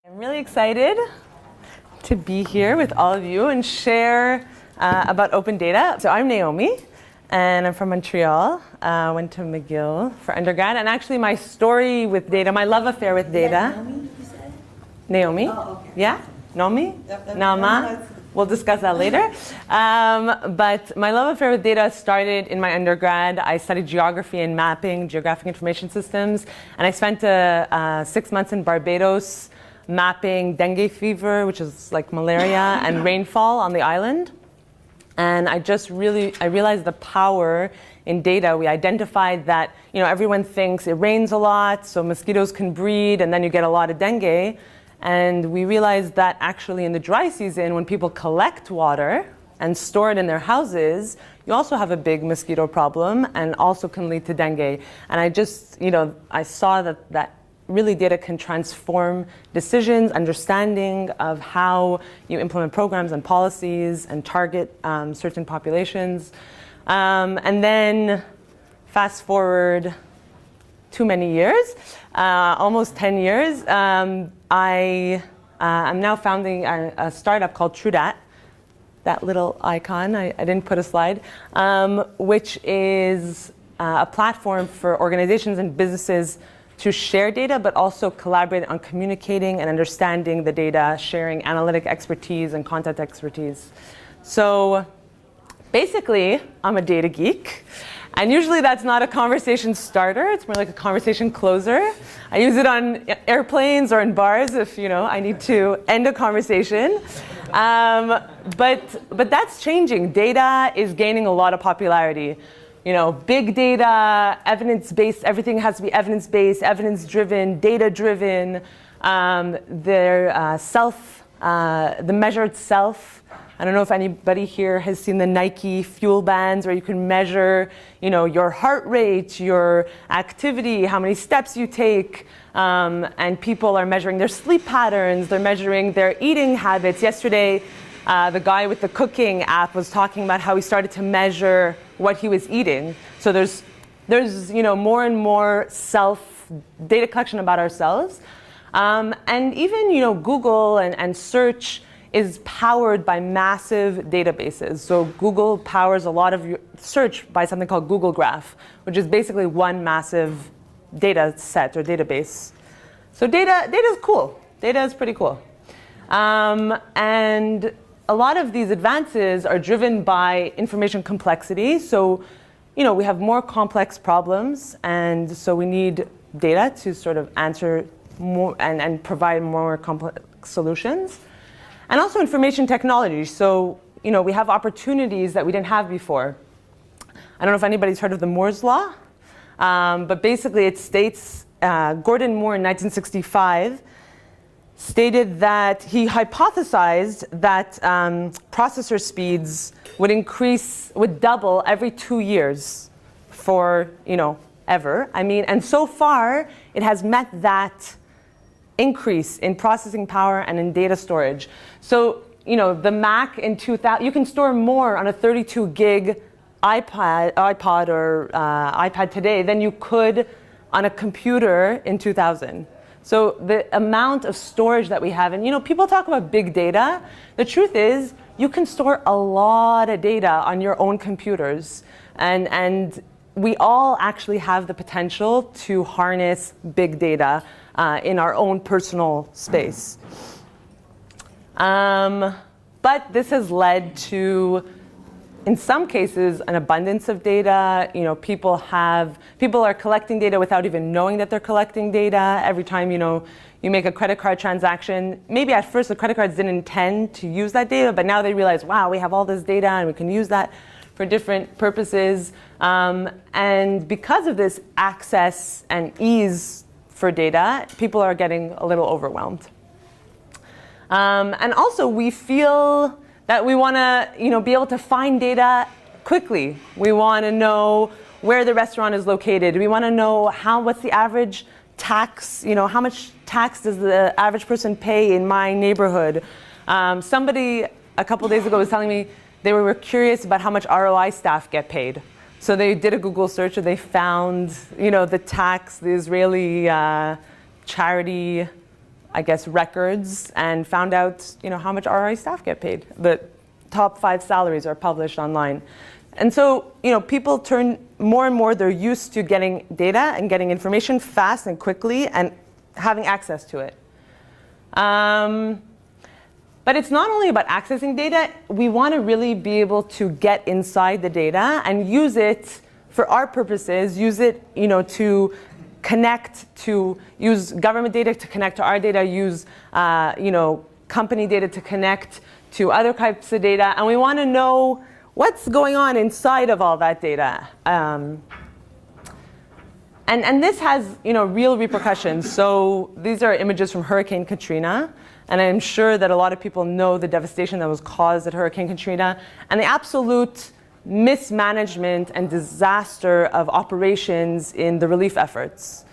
I'm really excited to be here with all of you and share about open data. So I'm Naomi, and I'm from Montreal. Went to McGill for undergrad, and actually my story with data, my love affair with data. Naomi, you said? Naomi? Oh, okay. Yeah? Naomi? Yep, Nama? We'll discuss that later. But my love affair with data started in my undergrad. I studied geography and mapping, geographic information systems, and I spent 6 months in Barbados mapping dengue fever, which is like malaria, and rainfall on the island. And I realized the power in data. We identified that, everyone thinks it rains a lot, so mosquitoes can breed, and then you get a lot of dengue. And we realized that actually in the dry season, when people collect water and store it in their houses, you also have a big mosquito problem and also can lead to dengue. And I saw that really data can transform decisions, understanding of how you implement programs and policies and target certain populations. And then fast forward too many years, almost 10 years, I am now founding a startup called Trudat, that little icon, I didn't put a slide, which is a platform for organizations and businesses to share data, but also collaborate on communicating and understanding the data, sharing analytic expertise and content expertise. So basically, I'm a data geek. And usually that's not a conversation starter, it's more like a conversation closer. I use it on airplanes or in bars if I need to end a conversation. But that's changing. Data is gaining a lot of popularity. Big data, evidence-based, everything has to be evidence-based, evidence-driven, data-driven. The measured self. I don't know if anybody here has seen the Nike fuel bands where you can measure, your heart rate, your activity, how many steps you take, and people are measuring their sleep patterns, they're measuring their eating habits. Yesterday, the guy with the cooking app was talking about how he started to measure what he was eating. So there's more and more self-data collection about ourselves. And even, Google and search is powered by massive databases. So Google powers a lot of your search by something called Google Graph, which is basically one massive data set or database. So data is cool. Data is pretty cool. And a lot of these advances are driven by information complexity. So, we have more complex problems, and so we need data to sort of answer more and provide more complex solutions. And also information technology. So, we have opportunities that we didn't have before. I don't know if anybody's heard of the Moore's Law, but basically it states, Gordon Moore in 1965 stated that he hypothesized that processor speeds would double every 2 years for, ever. And so far it has met that increase in processing power and in data storage. So, the Mac in 2000, you can store more on a 32 gig iPod or iPad today than you could on a computer in 2000. So the amount of storage that we have, and people talk about big data. The truth is, you can store a lot of data on your own computers, and we all actually have the potential to harness big data in our own personal space. But this has led to, in some cases, an abundance of data. People are collecting data without even knowing that they're collecting data. Every time, you make a credit card transaction, maybe at first the credit cards didn't intend to use that data, but now they realize, wow, we have all this data and we can use that for different purposes. And because of this access and ease for data, people are getting a little overwhelmed. And also we feel that we want to, be able to find data quickly. We want to know where the restaurant is located. We want to know what's the average tax, how much tax does the average person pay in my neighborhood. Somebody a couple days ago was telling me they were curious about how much ROI staff get paid. So they did a Google search and they found, the tax, the Israeli charity I guess, records and found out, how much RI staff get paid. The top 5 salaries are published online. And so, people turn more and more, they're used to getting data and getting information fast and quickly and having access to it. But it's not only about accessing data. We want to really be able to get inside the data and use it for our purposes, use it, to connect, to use government data to connect to our data, use, company data to connect to other types of data. And we want to know what's going on inside of all that data. And this has, real repercussions. So these are images from Hurricane Katrina. And I'm sure that a lot of people know the devastation that was caused at Hurricane Katrina and the absolute mismanagement and disaster of operations in the relief efforts.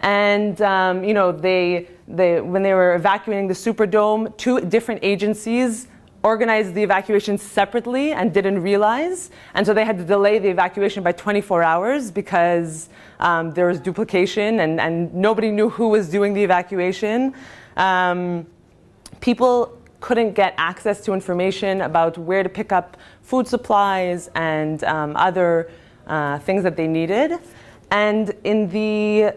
And when they were evacuating the Superdome, 2 different agencies organized the evacuation separately and didn't realize. And so they had to delay the evacuation by 24 hours because there was duplication and nobody knew who was doing the evacuation. People couldn't get access to information about where to pick up food supplies and other things that they needed. And in the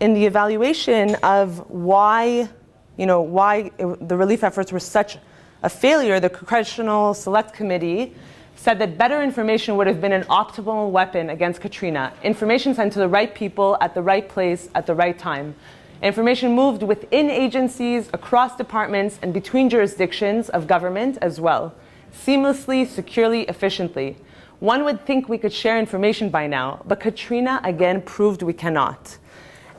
evaluation of why the relief efforts were such a failure, the Congressional Select Committee said that better information would have been an optimal weapon against Katrina. Information sent to the right people at the right place at the right time. Information moved within agencies, across departments, and between jurisdictions of government as well, seamlessly, securely, efficiently. One would think we could share information by now, but Katrina again proved we cannot.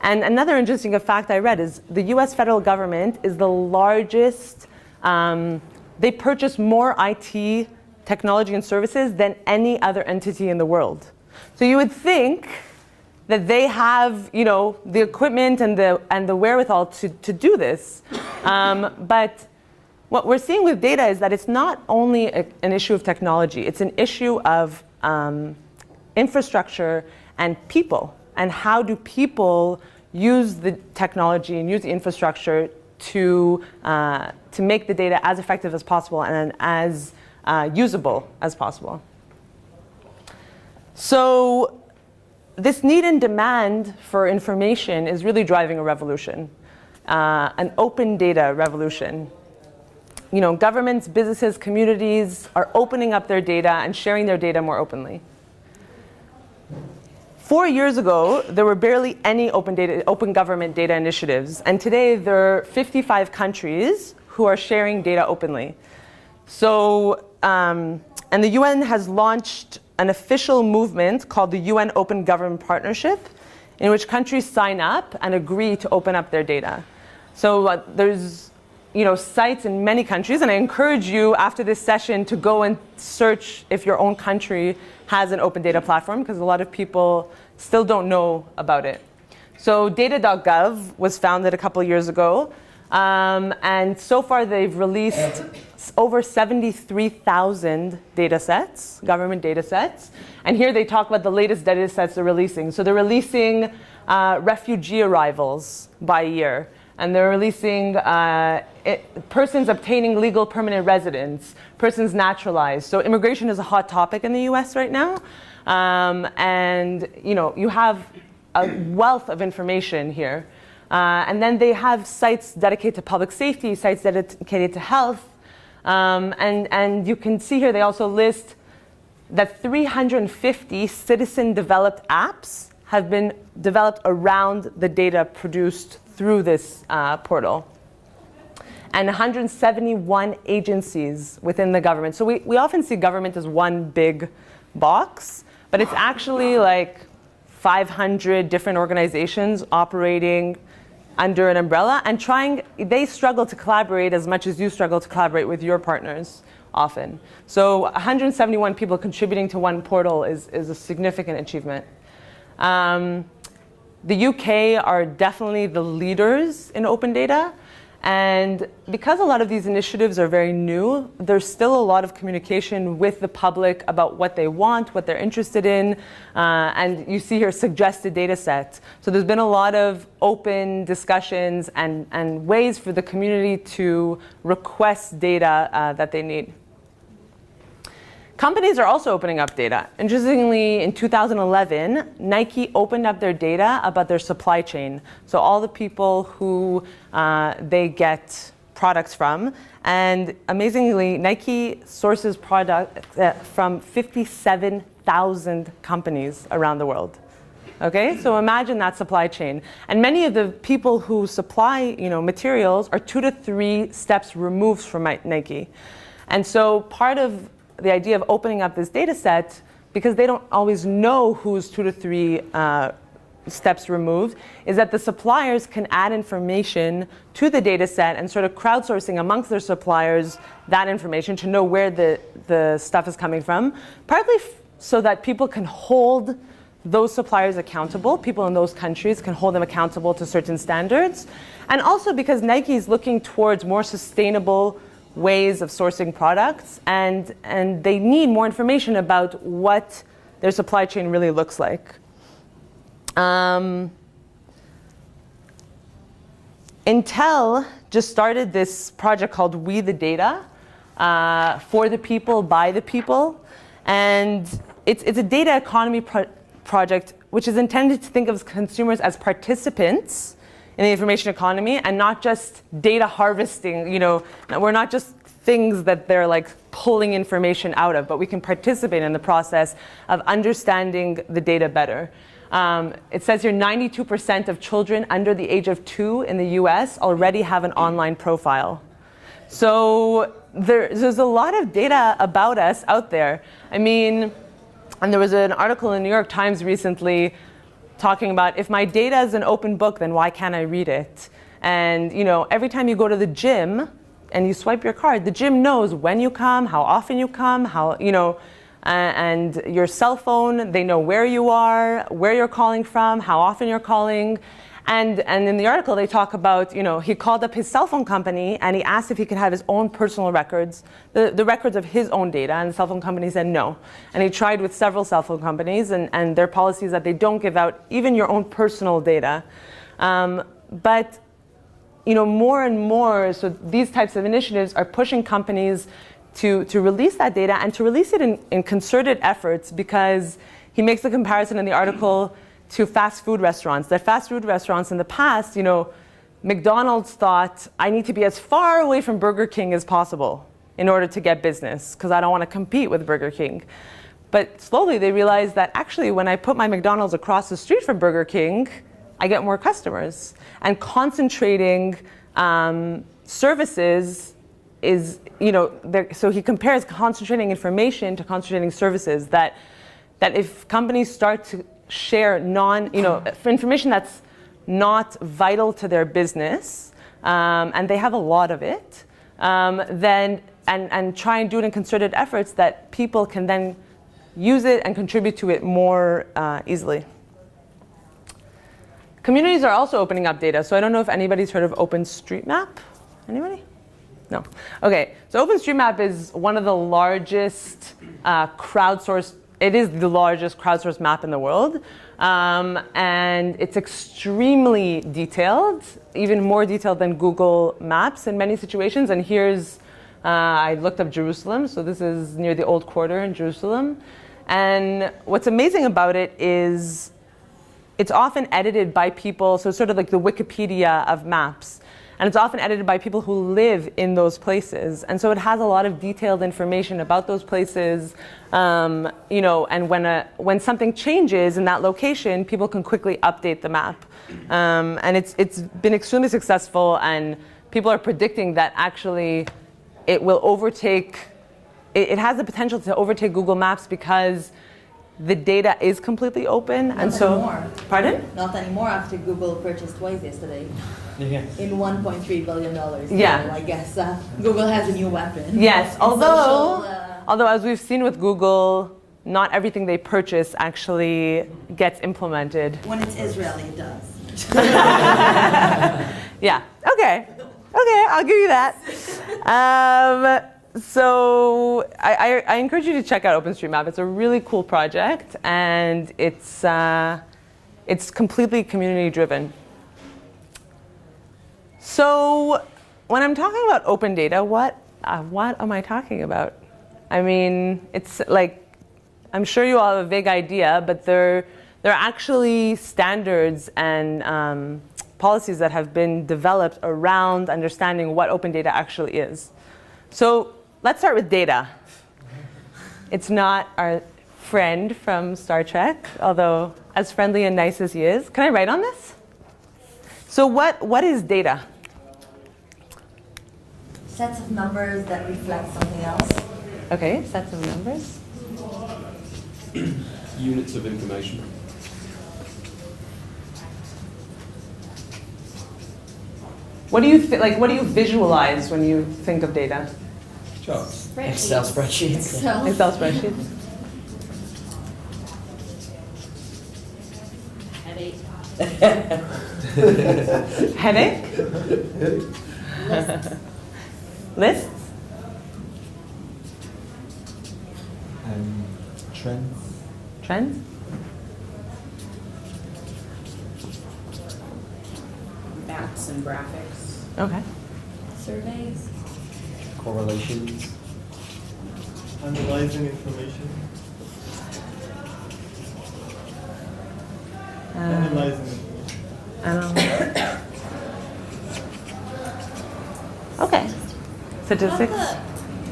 And another interesting fact I read is the US federal government is the largest, they purchase more IT technology and services than any other entity in the world. So you would think that they have, the equipment and the wherewithal to do this. But what we're seeing with data is that it's not only an issue of technology, it's an issue of infrastructure and people. And how do people use the technology and use the infrastructure to make the data as effective as possible and as usable as possible. So this need and demand for information is really driving a revolution, an open data revolution. Governments, businesses, communities are opening up their data and sharing their data more openly. 4 years ago, there were barely any open government data initiatives, and today there are 55 countries who are sharing data openly. So, and the UN has launched an official movement called the UN Open Government Partnership, in which countries sign up and agree to open up their data. So there's sites in many countries, and I encourage you after this session to go and search if your own country has an open data platform, because a lot of people still don't know about it. So data.gov was founded a couple years ago, and so far they've released over 73,000 data sets, government data sets. And here they talk about the latest data sets they're releasing. So they're releasing refugee arrivals by year. And they're releasing persons obtaining legal permanent residence, persons naturalized. So immigration is a hot topic in the US right now. And you have a wealth of information here. And then they have sites dedicated to public safety, sites dedicated to health. And you can see here they also list that 350 citizen-developed apps have been developed around the data produced through this portal. And 171 agencies within the government. So we often see government as one big box, but it's actually like 500 different organizations operating under an umbrella and they struggle to collaborate as much as you struggle to collaborate with your partners often. So 171 people contributing to one portal is a significant achievement. The UK are definitely the leaders in open data. And because a lot of these initiatives are very new, there's still a lot of communication with the public about what they want, what they're interested in. And you see here suggested data sets. So there's been a lot of open discussions and ways for the community to request data that they need. Companies are also opening up data. Interestingly, in 2011, Nike opened up their data about their supply chain. So all the people who they get products from. And amazingly, Nike sources product from 57,000 companies around the world. Okay, so imagine that supply chain. And many of the people who supply materials are 2 to 3 steps removed from Nike. And so part of the idea of opening up this data set, because they don't always know who's 2 to 3 steps removed, is that the suppliers can add information to the data set and sort of crowdsourcing amongst their suppliers that information to know where the stuff is coming from, partly so that people can hold those suppliers accountable, people in those countries can hold them accountable to certain standards, and also because Nike is looking towards more sustainable ways of sourcing products, and they need more information about what their supply chain really looks like. Intel just started this project called We the Data, for the people, by the people, and it's a data economy project which is intended to think of consumers as participants in the information economy and not just data harvesting. We're not just things that they're like pulling information out of, but we can participate in the process of understanding the data better. It says here 92% of children under the age of 2 in the US already have an online profile. So there's a lot of data about us out there. I mean, and there was an article in the New York Times recently talking about, if my data is an open book, then why can't I read it? And every time you go to the gym and you swipe your card, the gym knows when you come, how often you come, and your cell phone, they know where you are, where you're calling from, how often you're calling. And in the article, they talk about, he called up his cell phone company and he asked if he could have his own personal records, the records of his own data, and the cell phone company said no. And he tried with several cell phone companies, and their policy is that they don't give out even your own personal data. But more and more, so these types of initiatives are pushing companies to release that data and to release it in concerted efforts, because he makes a comparison in the article to fast food restaurants. That fast food restaurants in the past, McDonald's thought, I need to be as far away from Burger King as possible in order to get business, because I don't want to compete with Burger King. But slowly they realized that actually when I put my McDonald's across the street from Burger King, I get more customers. And concentrating services is, so he compares concentrating information to concentrating services, that if companies start to share for information that's not vital to their business, and they have a lot of it, then and try and do it in concerted efforts, that people can then use it and contribute to it more easily. Communities are also opening up data. So I don't know if anybody's heard of OpenStreetMap. Anybody? No. Okay. So OpenStreetMap is one of the largest crowdsourced. It is the largest crowdsourced map in the world, and it's extremely detailed, even more detailed than Google Maps in many situations. And here's, I looked up Jerusalem, so this is near the Old Quarter in Jerusalem. And what's amazing about it is it's often edited by people, so sort of like the Wikipedia of maps. And it's often edited by people who live in those places. And so it has a lot of detailed information about those places, and when something changes in that location, people can quickly update the map. And it's been extremely successful, and people are predicting that actually it will overtake, it has the potential to overtake Google Maps, because the data is completely open. Not and so anymore. Pardon? Not anymore, after Google purchased Twice yesterday. Yes. In $1.3 billion. Yeah. So I guess Google has a new weapon. Yes, although as we've seen with Google, not everything they purchase actually gets implemented. When it's Israeli, it does. Yeah. Okay. Okay, I'll give you that. So I encourage you to check out OpenStreetMap. It's a really cool project, and it's completely community driven. So when I'm talking about open data, what am I talking about? I mean, it's like, I'm sure you all have a vague idea, but there are actually standards and policies that have been developed around understanding what open data actually is. So let's start with data. It's not our friend from Star Trek, although as friendly and nice as he is. Can I write on this? So what is data? Sets of numbers that reflect something else. Okay, sets of numbers. Units of information. What do you what do you visualize when you think of data? Charts. Excel spreadsheets. Excel spreadsheets. Headache. Headache? Lists? Trends. Trends? Maps and graphics. Okay. Surveys. Correlations. Analyzing information. Analyzing information. Okay. Statistics?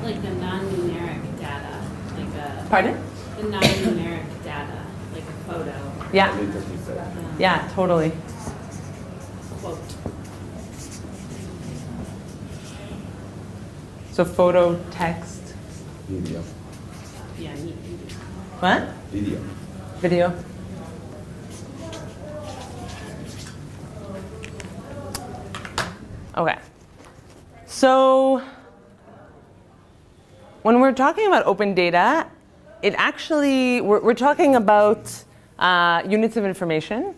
Like the non-numeric data, like a. Pardon? The non-numeric data, like a photo. Yeah. Yeah, totally. Quote. So photo, text. Video. Yeah, neat. What? Video. Video. Okay. So when we're talking about open data, it actually, we're talking about units of information.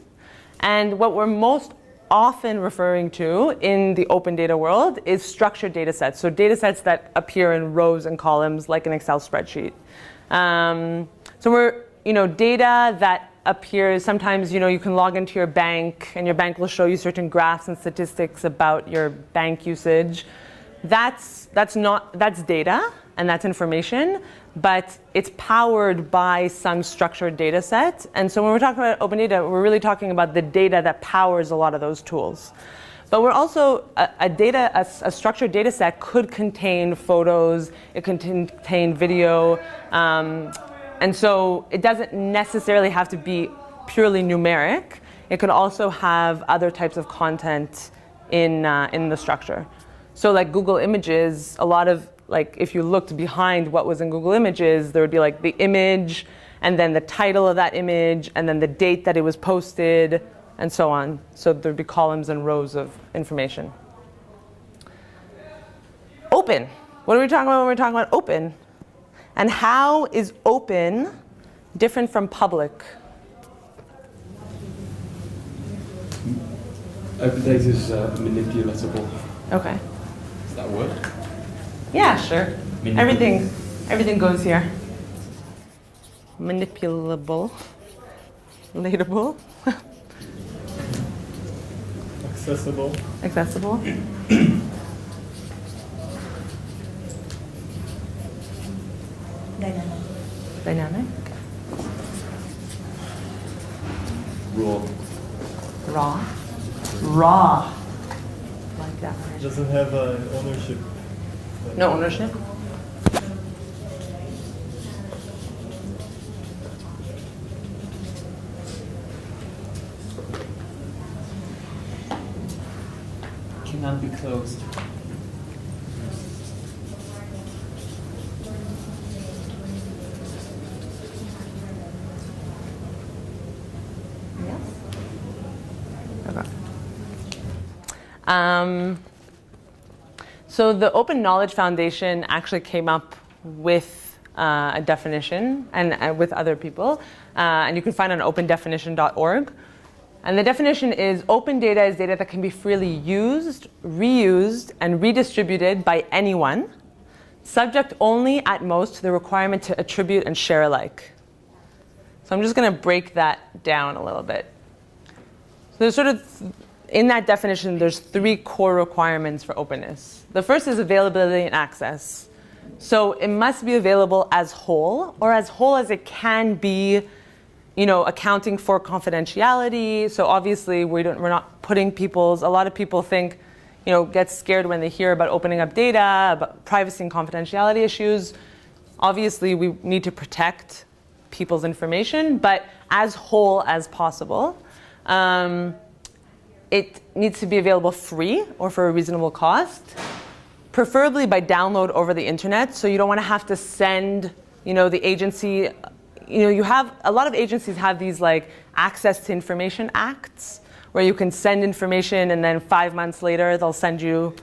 And what we're most often referring to in the open data world is structured data sets. So data sets that appear in rows and columns like an Excel spreadsheet. So we're, data that appears, sometimes, you can log into your bank and your bank will show you certain graphs and statistics about your bank usage. That's data and that's information, but it's powered by some structured data set. And so when we're talking about open data, we're really talking about the data that powers a lot of those tools. But we're also, a structured data set could contain photos, it can contain video, and so it doesn't necessarily have to be purely numeric. It could also have other types of content in the structure. So like Google Images, a lot of, if you looked behind what was in Google Images, there would be the image, and then the title of that image, and then the date that it was posted, and so on. So there'd be columns and rows of information. Open. What are we talking about when we're talking about open? And how is open different from public? Open data is manipulatable. Okay. Is that a word? Yeah, sure. Everything goes here. Manipulable. Relatable. Accessible. Accessible. Dynamic. Dynamic. Raw. Raw. Raw. Like that It word. doesn't have ownership. No ownership. Cannot be closed. Yes. Okay. So the Open Knowledge Foundation actually came up with a definition and with other people. And you can find it on opendefinition.org. And the definition is open data is data that can be freely used, reused, and redistributed by anyone, subject only at most to the requirement to attribute and share alike. So I'm just going to break that down a little bit. So there's sort of, in that definition, there's 3 core requirements for openness. The first is availability and access. So it must be available as whole, or as whole as it can be, accounting for confidentiality. So obviously we're not putting a lot of people think, get scared when they hear about opening up data, about privacy and confidentiality issues. Obviously we need to protect people's information, but as whole as possible. It needs to be available free or for a reasonable cost, preferably by download over the internet. So you don't want to have to send, the agency, a lot of agencies have these like access to information acts where you can send information and then 5 months later they'll send you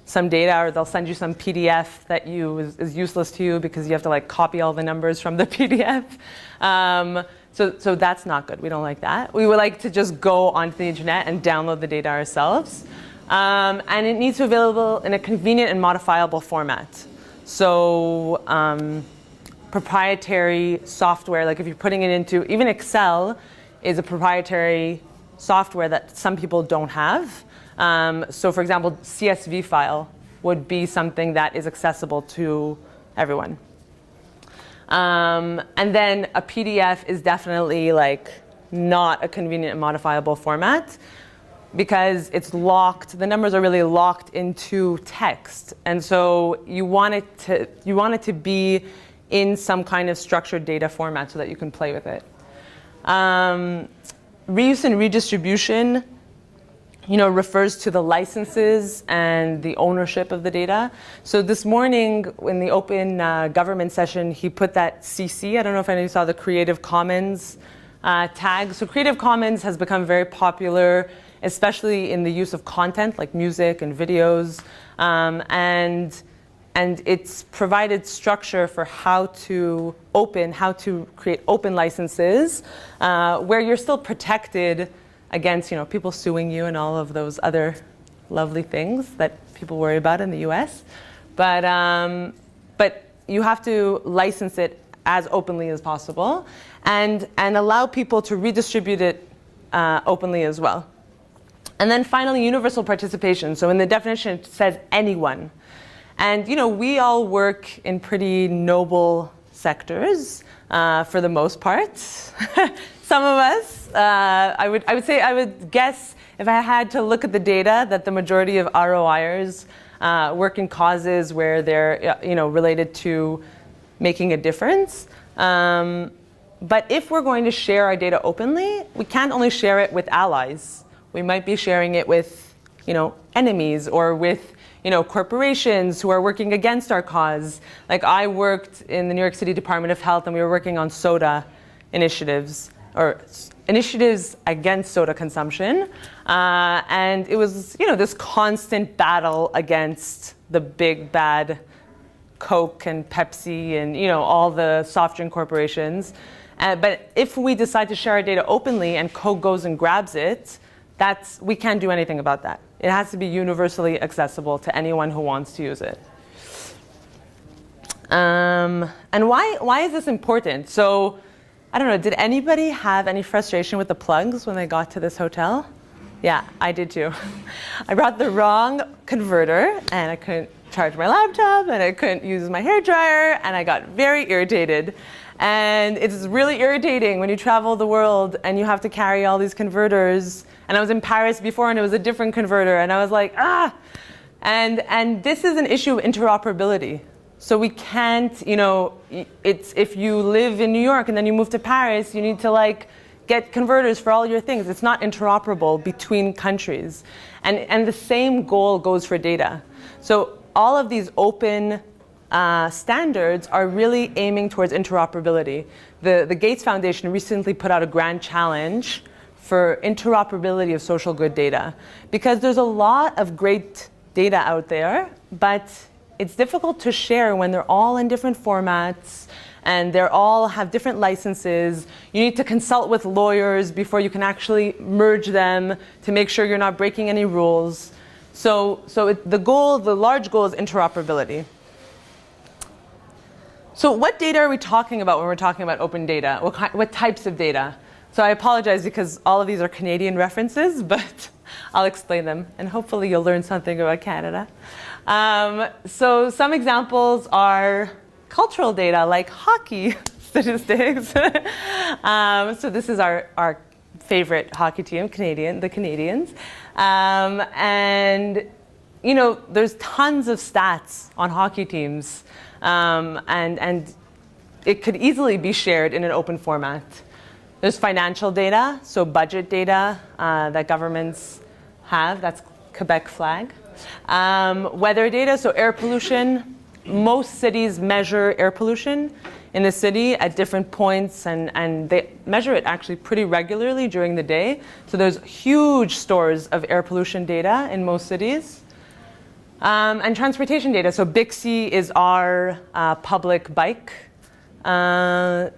some data, or they'll send you some PDF that is useless to you because you have to like copy all the numbers from the PDF. So that's not good. We don't like that. We would like to just go onto the internet and download the data ourselves. And it needs to be available in a convenient and modifiable format. So proprietary software, like if you're putting it into, even Excel is a proprietary software that some people don't have. So for example, CSV file would be something that is accessible to everyone. And then a PDF is definitely like not a convenient and modifiable format because it's locked. The numbers are really locked into text, and so you want it to be in some kind of structured data format so that you can play with it. Reuse and redistribution, refers to the licenses and the ownership of the data. So this morning in the open government session, he put that CC. I don't know if any of you saw the Creative Commons tag. So Creative Commons has become very popular, especially in the use of content like music and videos. And it's provided structure for how to create open licenses where you're still protected against people suing you and all of those other lovely things that people worry about in the US. But you have to license it as openly as possible and allow people to redistribute it openly as well. And then finally, universal participation. So in the definition, it says anyone. And we all work in pretty noble sectors for the most part. Some of us, I would guess if I had to look at the data that the majority of ROIers work in causes where they're related to making a difference. But if we're going to share our data openly, we can't only share it with allies. We might be sharing it with enemies or with corporations who are working against our cause. Like I worked in the New York City Department of Health and we were working on soda initiatives or initiatives against soda consumption. And it was, this constant battle against the big bad Coke and Pepsi and, all the soft drink corporations. But if we decide to share our data openly and Coke goes and grabs it, we can't do anything about that. It has to be universally accessible to anyone who wants to use it. And why is this important? So, I don't know, did anybody have any frustration with the plugs when they got to this hotel? Yeah, I did too. I brought the wrong converter and I couldn't charge my laptop and I couldn't use my hairdryer and I got very irritated. And it's really irritating when you travel the world and you have to carry all these converters. And I was in Paris before and it was a different converter and I was like, And this is an issue of interoperability. So we can't, it's if you live in New York and then you move to Paris, you need to get converters for all your things. It's not interoperable between countries. And the same goal goes for data. So all of these open standards are really aiming towards interoperability. The Gates Foundation recently put out a grand challenge for interoperability of social good data because there's a lot of great data out there, but it's difficult to share when they're all in different formats and they all have different licenses. You need to consult with lawyers before you can actually merge them to make sure you're not breaking any rules. So the large goal is interoperability. So what data are we talking about when we're talking about open data? What types of data? So I apologize because all of these are Canadian references, but I'll explain them, and hopefully you'll learn something about Canada. So some examples are cultural data, like hockey statistics. So this is our favorite hockey team, the Canadians. And there's tons of stats on hockey teams, and it could easily be shared in an open format. There's financial data, so budget data that governments have. That's Quebec flag. Weather data, so air pollution. Most cities measure air pollution in the city at different points, and they measure it actually pretty regularly during the day. So there's huge stores of air pollution data in most cities. And transportation data, so Bixi is our public bike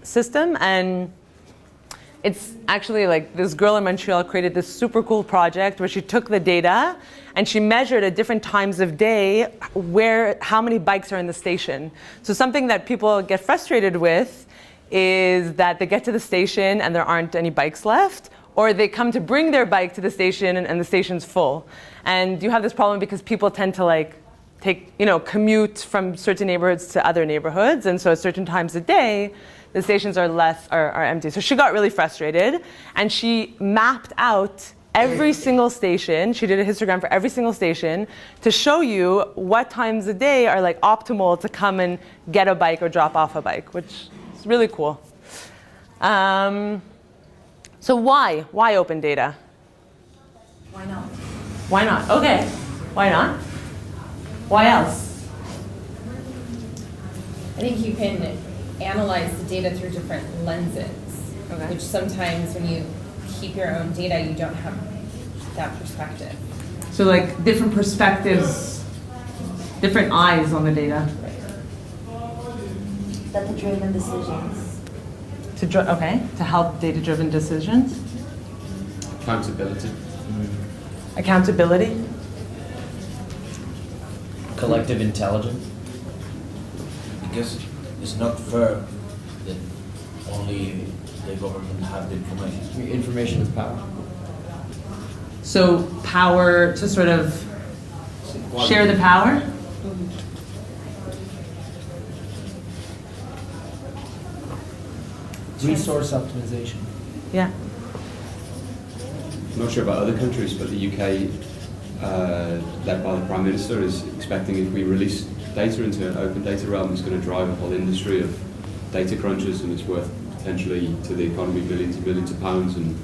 system, and it's actually like this girl in Montreal created this super cool project where she took the data and she measured at different times of day how many bikes are in the station. So something that people get frustrated with is that they get to the station and there aren't any bikes left, or they come to bring their bike to the station and the station's full. And you have this problem because people tend to commute from certain neighborhoods to other neighborhoods, and so at certain times of day, the stations are empty. So she got really frustrated, and she mapped out every single station. She did a histogram for every single station to show you what times of day are optimal to come and get a bike or drop off a bike, which is really cool. So why open data? Why not? Why not? Okay, why not? Why else? I think you can analyze the data through different lenses, Okay. which sometimes when you keep your own data, you don't have that perspective. So different perspectives, different eyes on the data. Data-driven decisions. To help data-driven decisions. Accountability. Accountability. Collective intelligence. Because it's not fair that only the government have the information. Information is power. So power to sort of share the power. Resource optimization. Yeah. I'm not sure about other countries, but the UK, led by the Prime Minister, is expecting if we release data into an open data realm, it's going to drive a whole industry of data crunchers, and it's worth potentially to the economy millions and millions of pounds and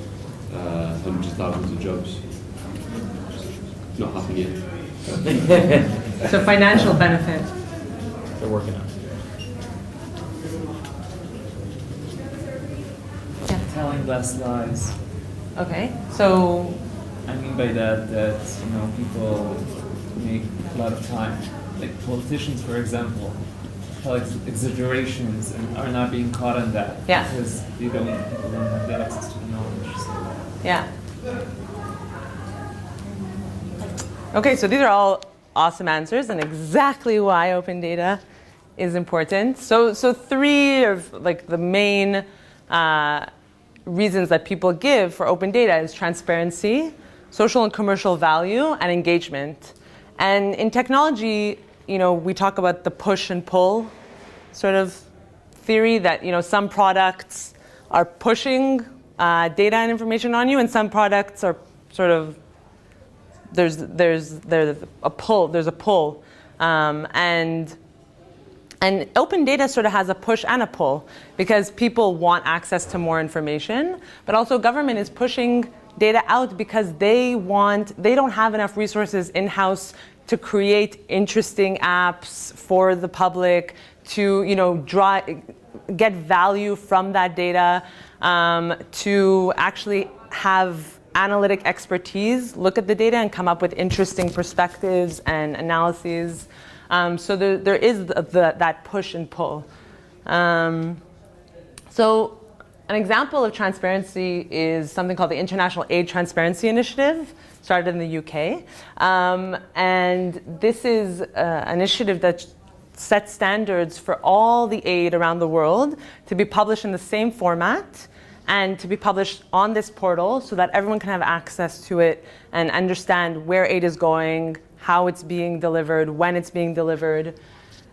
hundreds of thousands of jobs. It's not happening yet. So financial benefit. They're working on it. Telling less lies. Okay. So I mean by that people make a lot of time, like politicians, for example, tell exaggerations and are not being caught on that. Yeah. Because people don't have the access to the knowledge. So. yeah. Okay, so these are all awesome answers and exactly why open data is important. So three of the main reasons that people give for open data is transparency, social and commercial value, and engagement. And in technology, we talk about the push and pull sort of theory that, some products are pushing data and information on you, and some products are sort of there's a pull, and open data sort of has a push and a pull because people want access to more information, but also government is pushing data out because they don't have enough resources in-house to create interesting apps for the public to get value from that data, to actually have analytic expertise, look at the data and come up with interesting perspectives and analyses. So there is that push and pull. So an example of transparency is something called the International Aid Transparency Initiative, started in the UK. And this is an initiative that sets standards for all the aid around the world to be published in the same format and to be published on this portal so that everyone can have access to it and understand where aid is going, how it's being delivered, when it's being delivered.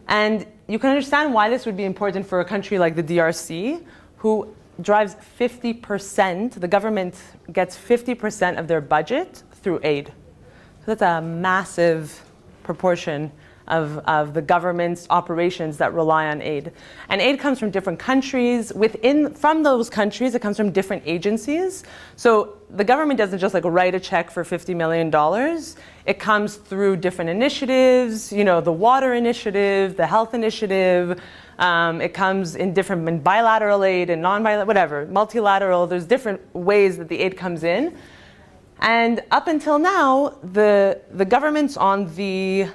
And you can understand why this would be important for a country like the DRC, who drives 50%, the government gets 50% of their budget through aid. So that's a massive proportion of the government's operations that rely on aid. And aid comes from different countries. From those countries, it comes from different agencies. So the government doesn't just like write a check for $50 million. It comes through different initiatives, the water initiative, the health initiative. It comes in different bilateral aid and non-bilateral, whatever, multilateral. There's different ways that the aid comes in. And up until now, the governments on the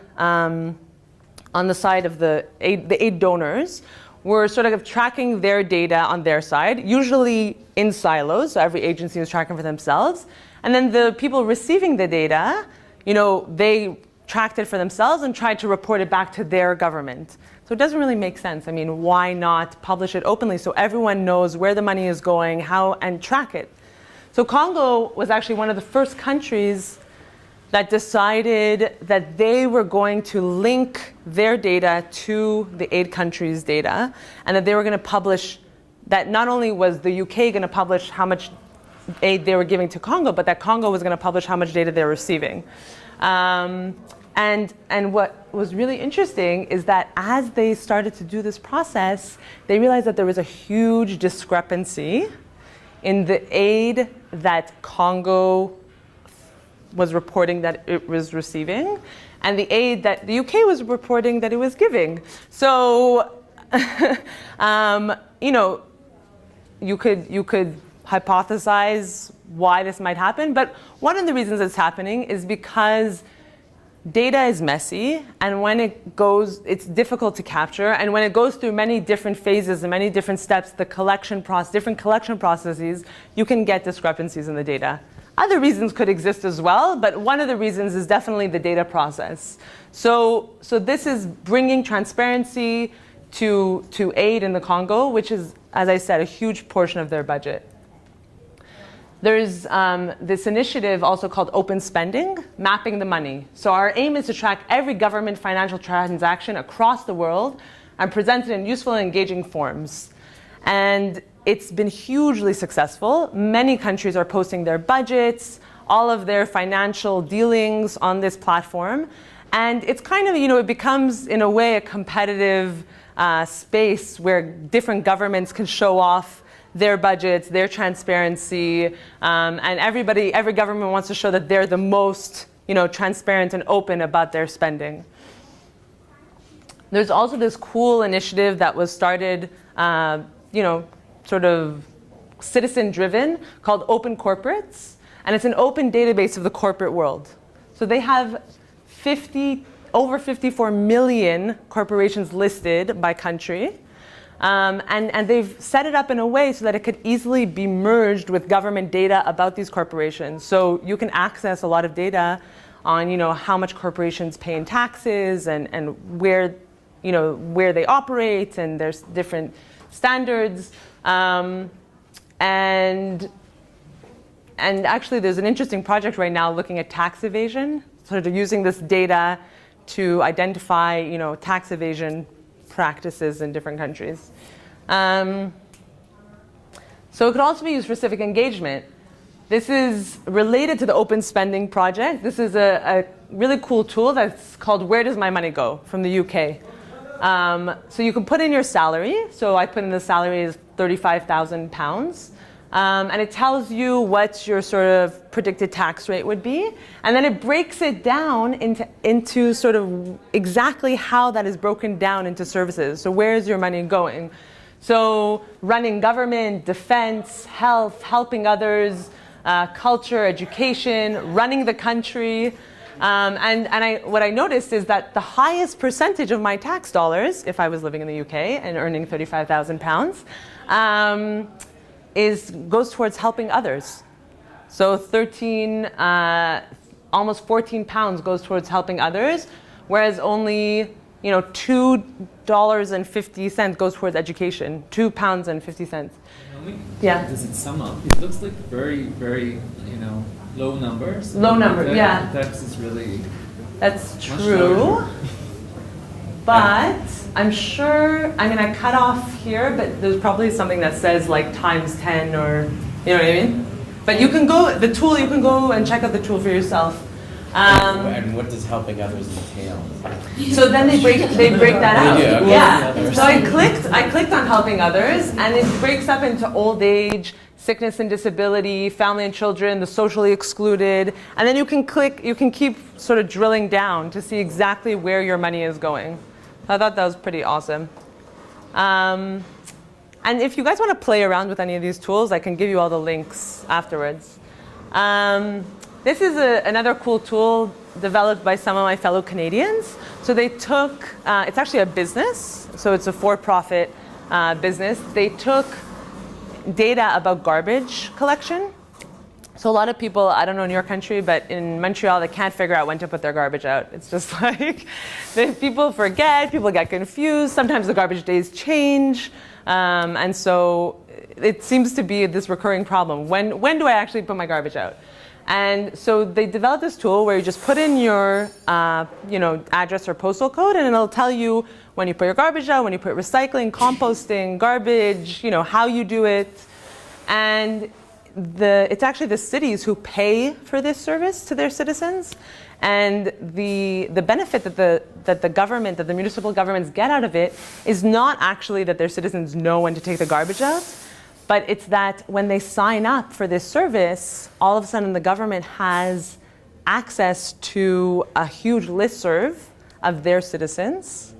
side of the aid donors were sort of tracking their data on their side, usually in silos, so every agency was tracking for themselves. And then the people receiving the data, they tracked it for themselves and tried to report it back to their government. So it doesn't really make sense. I mean, why not publish it openly so everyone knows where the money is going, how, and track it? So Congo was actually one of the first countries that decided that they were going to link their data to the aid countries' data, and that they were going to publish, that not only was the UK going to publish how much aid they were giving to Congo, but that Congo was going to publish how much data they were receiving. And what was really interesting is that as they started to do this process, they realized that there was a huge discrepancy in the aid that Congo was reporting that it was receiving and the aid that the UK was reporting that it was giving. So, you could hypothesize why this might happen, but one of the reasons it's happening is because data is messy, and when it goes, it's difficult to capture, and when it goes through many different phases and many different steps, different collection processes, you can get discrepancies in the data. Other reasons could exist as well, but one of the reasons is definitely the data process. So this is bringing transparency to aid in the Congo, which is, as I said, a huge portion of their budget. There's this initiative also called Open Spending, mapping the money. So our aim is to track every government financial transaction across the world and present it in useful and engaging forms. And it's been hugely successful. Many countries are posting their budgets, all of their financial dealings on this platform. And it's kind of, it becomes, in a way, a competitive space where different governments can show off their budgets, their transparency, and every government wants to show that they're the most, transparent and open about their spending. There's also this cool initiative that was started, sort of citizen-driven, called Open Corporates, and it's an open database of the corporate world. So they have over 54 million corporations listed by country. And they've set it up in a way so that it could easily be merged with government data about these corporations. So you can access a lot of data on, how much corporations pay in taxes and where they operate, and there's different standards. And actually, there's an interesting project right now looking at tax evasion, sort of using this data to identify, tax evasion practices in different countries. So it could also be used for civic engagement. This is related to the Open Spending project. This is a really cool tool that's called Where Does My Money Go from the UK. So you can put in your salary. So I put in the salary is £35,000. And it tells you what your sort of predicted tax rate would be. And then it breaks it down into sort of exactly how that is broken down into services. So where is your money going? So running government, defense, health, helping others, culture, education, running the country. What I noticed is that the highest percentage of my tax dollars, if I was living in the UK and earning £35,000, goes towards helping others. So almost 14 pounds goes towards helping others, whereas only $2.50 goes towards education. £2.50. Yeah. Does it sum up? It looks like very, very, low numbers. Low number, yeah. The tax is really. That's true. But I'm sure, I cut off here, but there's probably something that says like times 10 or, you know what I mean? But you can go and check out the tool for yourself. And what does helping others entail? So then they break that out. They do, okay. Yeah. So I clicked on helping others, and it breaks up into old age, sickness and disability, family and children, the socially excluded, and then you can keep sort of drilling down to see exactly where your money is going. I thought that was pretty awesome. And if you guys want to play around with any of these tools, I can give you all the links afterwards. This is another cool tool developed by some of my fellow Canadians. So they took, it's actually a business, so it's a for-profit business. They took data about garbage collection. So a lot of people, I don't know in your country, but in Montreal, they can't figure out when to put their garbage out. It's just like, people forget, people get confused. Sometimes the garbage days change. And so it seems to be this recurring problem. When do I actually put my garbage out? And so they developed this tool where you just put in your address or postal code, and it'll tell you when you put your garbage out, when you put recycling, composting, garbage, how you do it. And it's actually the cities who pay for this service to their citizens. And the benefit that the municipal governments get out of it is not actually that their citizens know when to take the garbage out, but it's that when they sign up for this service, all of a sudden the government has access to a huge listserv of their citizens.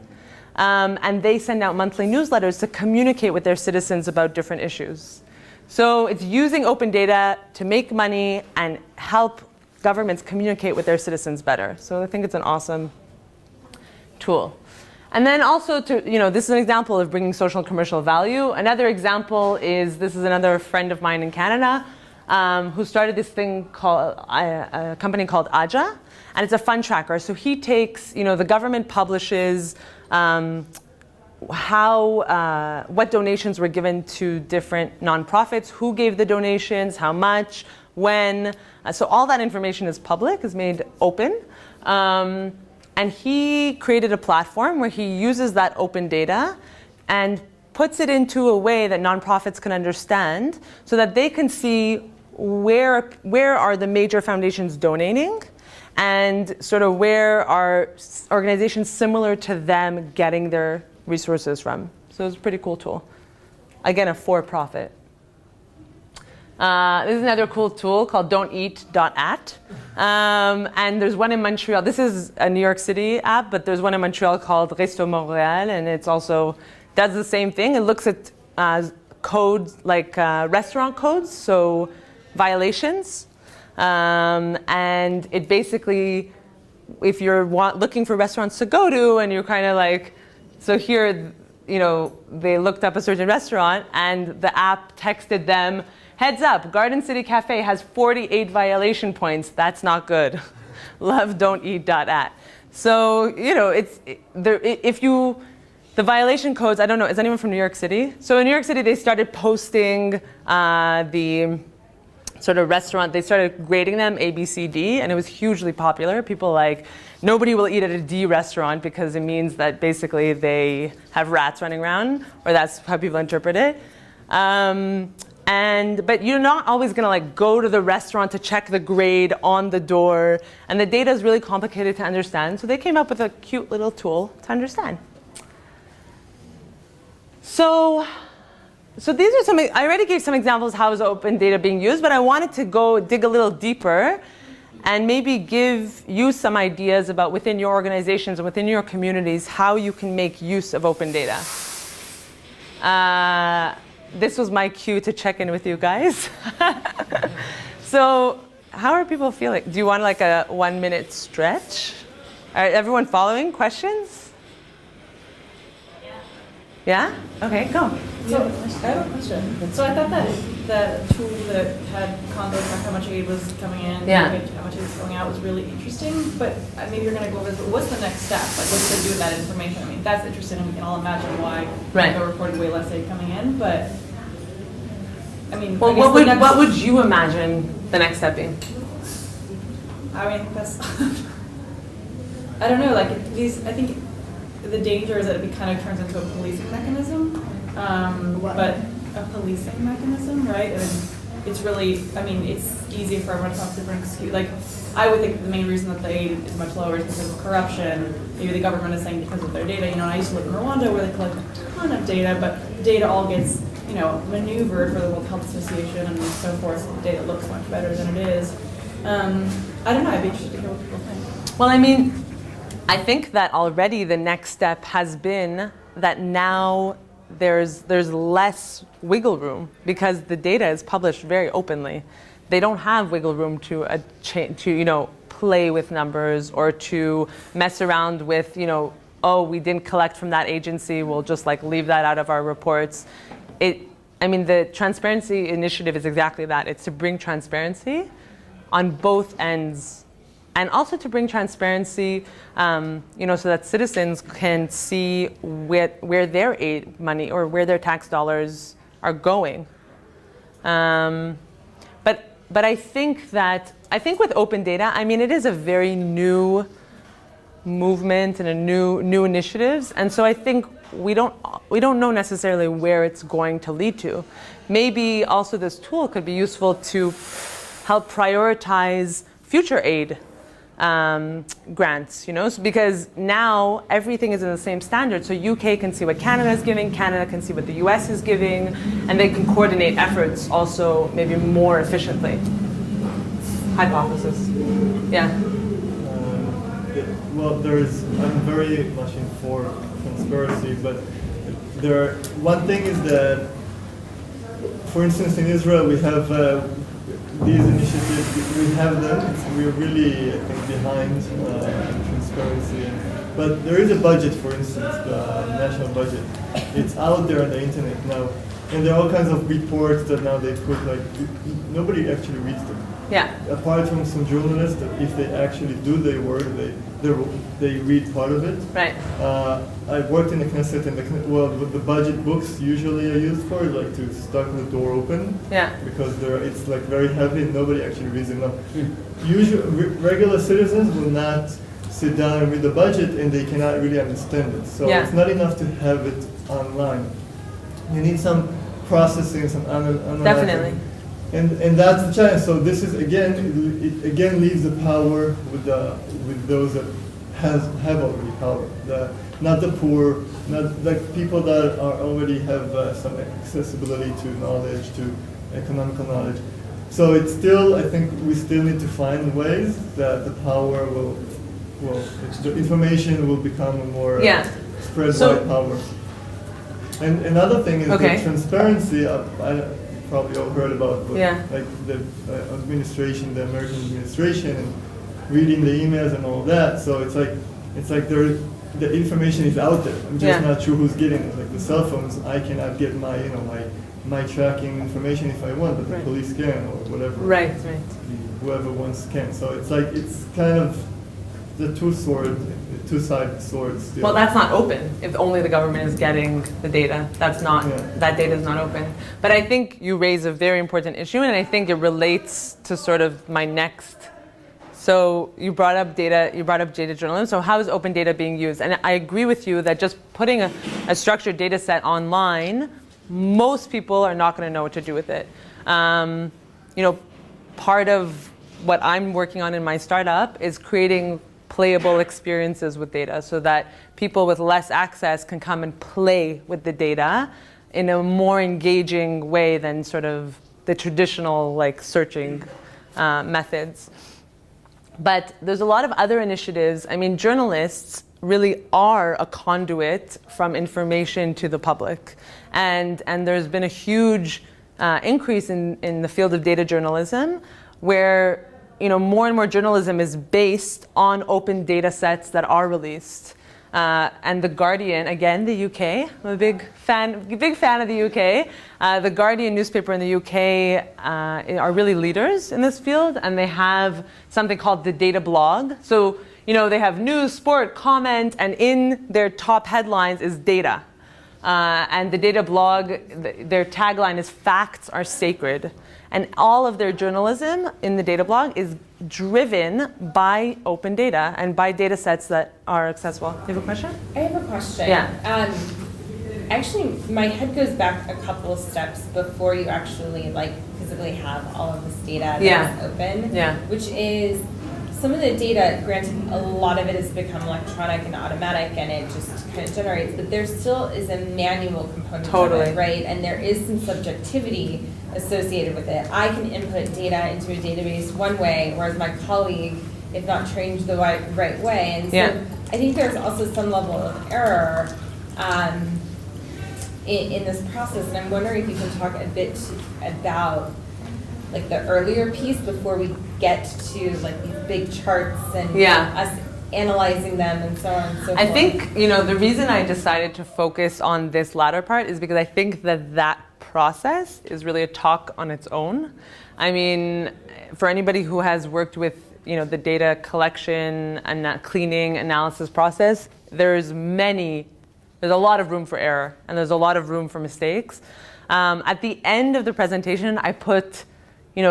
And they send out monthly newsletters to communicate with their citizens about different issues. So it's using open data to make money and help governments communicate with their citizens better. So I think it's an awesome tool. And then also, this is an example of bringing social and commercial value. Another example is, this is another friend of mine in Canada who started this thing called, a company called Aja, and it's a fund tracker. So he takes, the government publishes what donations were given to different nonprofits, who gave the donations, how much, when. So all that information is public, is made open. And he created a platform where he uses that open data and puts it into a way that nonprofits can understand so that they can see where are the major foundations donating and sort of where are organizations similar to them getting their resources from. So it's a pretty cool tool. Again, a for-profit. This is another cool tool called don'teat.at. And there's one in Montreal. This is a New York City app, but there's one in Montreal called Resto Montréal, and it's also does the same thing. It looks at codes like restaurant codes, so violations. And it basically, if you're looking for restaurants to go to and you're kind of like, so here, they looked up a certain restaurant and the app texted them, heads up, Garden City Cafe has 48 violation points. That's not good. Love don'teat.at. So, the violation codes, I don't know, is anyone from New York City? So in New York City, they started posting the sort of restaurant, they started grading them A, B, C, D, and it was hugely popular. People like, nobody will eat at a D restaurant because it means that basically they have rats running around, or that's how people interpret it. But you're not always going to go to the restaurant to check the grade on the door, and the data is really complicated to understand, so they came up with a cute little tool to understand. So these are some, I already gave some examples of how is open data being used, but I wanted to go dig a little deeper and maybe give you some ideas about within your organizations and within your communities how you can make use of open data. This was my cue to check in with you guys. So how are people feeling? Do you want like a 1 minute stretch? Everyone following? Questions? Yeah? Okay, go. So I have a question. So I thought that tool that had condos on how much aid was coming in, Yeah. how much aid was going out was really interesting. But maybe you're going to go over this. But what's the next step? Like, what do they do with that information? I mean, that's interesting, and we can all imagine why Right. they're reporting way less aid coming in. But I mean, Well, I guess what would you imagine the next step being? I mean, that's I don't know. Like these, I think the danger is that it kind of turns into a policing mechanism. But a policing mechanism, right? And it's really, I mean, it's easy for everyone to come up with different excuses. Like, I would think the main reason that the aid is much lower is because of corruption. Maybe the government is saying because of their data. You know, I used to live in Rwanda where they collect a ton of data, but data all gets, you know, maneuvered for the World Health Association and so forth. So the data looks much better than it is. I don't know. I'd be interested to hear what people think. Well, I mean, I think that already the next step has been that now there's less wiggle room because the data is published very openly. They don't have wiggle room to play with numbers or to mess around with, oh, we didn't collect from that agency, we'll just like leave that out of our reports. The transparency initiative is exactly that. It's to bring transparency on both ends. And also to bring transparency, so that citizens can see where their aid money or where their tax dollars are going. But I think with open data, it is a very new movement and a new initiatives, and so I think we don't know necessarily where it's going to lead to. Maybe also this tool could be useful to help prioritize future aid grants, because now everything is in the same standard. So UK can see what Canada is giving, Canada can see what the US is giving, and they can coordinate efforts also maybe more efficiently. Hypothesis. Yeah. Well, I'm very much in for transparency, but one thing is that, for instance, in Israel we have these initiatives, we have them. We're really, I think, behind transparency. But there is a budget, for instance, the national budget. It's out there on the internet now. And there are all kinds of reports that now they put, nobody actually reads them. Yeah. Apart from some journalists that if they actually do their work, they read part of it. Right. I worked in the Knesset, and the budget books usually are used for to start the door open. Yeah. Because it's very heavy and nobody actually reads them. Usually, regular citizens will not sit down and read the budget, and they cannot really understand it. So it's not enough to have it online. You need some processing, some analyzing. Definitely. And that's the challenge. So this is it again leaves the power with those that have already power. Not the poor, not people that already have some accessibility to knowledge, to economical knowledge. So it's still, I think we still need to find ways that the power the information will become a more spread wide power. And another thing is the transparency. I probably all heard about, the administration, the American administration, and reading the emails and all that. So it's like the information is out there. I'm just not sure who's getting it. Like the cell phones, I cannot get my tracking information if I want, but the police can or whatever. Right. Whoever wants can. So it's kind of the two-sided sword still. Well, that's not open. If only the government is getting the data, that data is not open. But I think you raise a very important issue, and I think it relates to sort of my next. So you brought up data journalism. So how is open data being used? And I agree with you that just putting a structured data set online, most people are not going to know what to do with it. Part of what I'm working on in my startup is creating playable experiences with data so that people with less access can come and play with the data in a more engaging way than sort of the traditional searching methods. But there's a lot of other initiatives. Journalists really are a conduit from information to the public. And there's been a huge increase in the field of data journalism where more and more journalism is based on open data sets that are released. And The Guardian, again, the UK, I'm a big fan of the UK. The Guardian newspaper in the UK are really leaders in this field, and they have something called the data blog. So, they have news, sport, comment, and in their top headlines is data. And the data blog, their tagline is "Facts are sacred." And all of their journalism in the data blog is driven by open data and by data sets that are accessible. Do you have a question? I have a question. Yeah. Actually, my head goes back a couple of steps before you actually physically have all of this data that's open. Yeah. Which is some of the data, granted, a lot of it has become electronic and automatic and it just kind of generates, but there still is a manual component of it, right? And there is some subjectivity associated with it. I can input data into a database one way, whereas my colleague, if not trained the right way. And so I think there's also some level of error in this process. And I'm wondering if you can talk a bit about the earlier piece before we get to these big charts and us analyzing them and so on and so forth. I think, the reason I decided to focus on this latter part is because I think that process is really a talk on its own. I mean, for anybody who has worked with, the data collection and cleaning analysis process, there's a lot of room for error and there's a lot of room for mistakes. At the end of the presentation, I put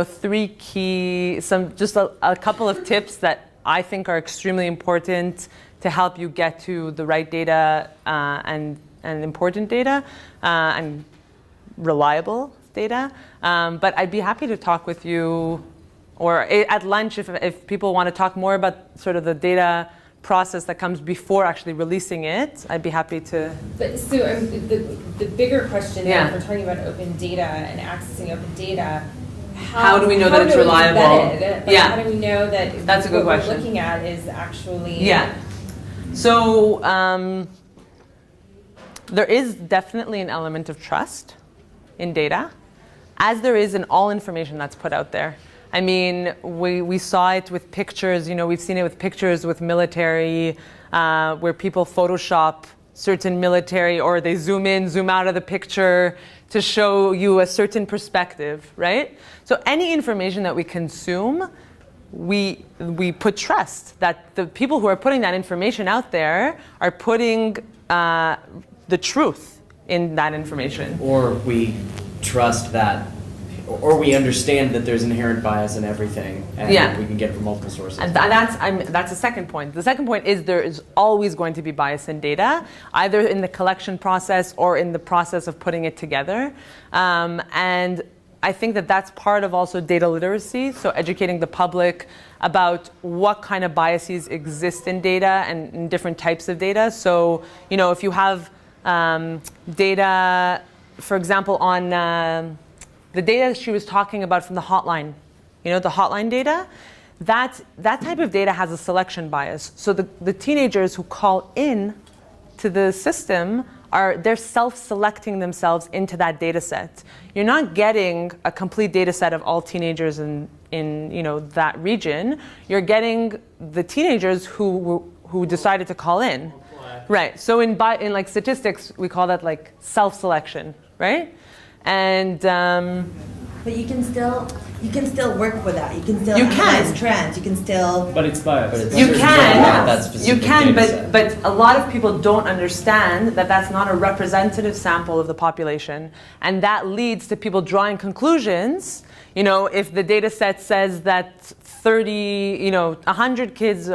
three key, just a couple of tips that I think are extremely important to help you get to the right data and important data and reliable data. But I'd be happy to talk with you, or at lunch if people want to talk more about sort of the data process that comes before actually releasing it. I'd be happy to. But so the bigger question, if we're talking about open data and accessing open data. How do we know that it's reliable? How do we know that that's a good question. What we're looking at is actually... So there is definitely an element of trust in data, as there is in all information that's put out there. I mean, we saw it with pictures, we've seen it with pictures with military, where people Photoshop certain military, or they zoom in, zoom out of the picture to show you a certain perspective, right? So any information that we consume, we put trust that the people who are putting that information out there are putting the truth in that information. Or we trust that, or we understand that there's inherent bias in everything, and we can get it from multiple sources. And that's the second point. The second point is there is always going to be bias in data, either in the collection process or in the process of putting it together. And I think that that's part of also data literacy, so educating the public about what kind of biases exist in data and in different types of data. So, if you have data, for example, on the data she was talking about from the hotline, the hotline data, that type of data has a selection bias. So the teenagers who call in to the system they're self-selecting themselves into that data set. You're not getting a complete data set of all teenagers in that region. You're getting the teenagers who decided to call in. Right. So in statistics, we call that self-selection, right? And but you can still work with that. You can still analyze trends. You can still. But it's biased. You can, but a lot of people don't understand that that's not a representative sample of the population, and that leads to people drawing conclusions. If the data set says that 100 kids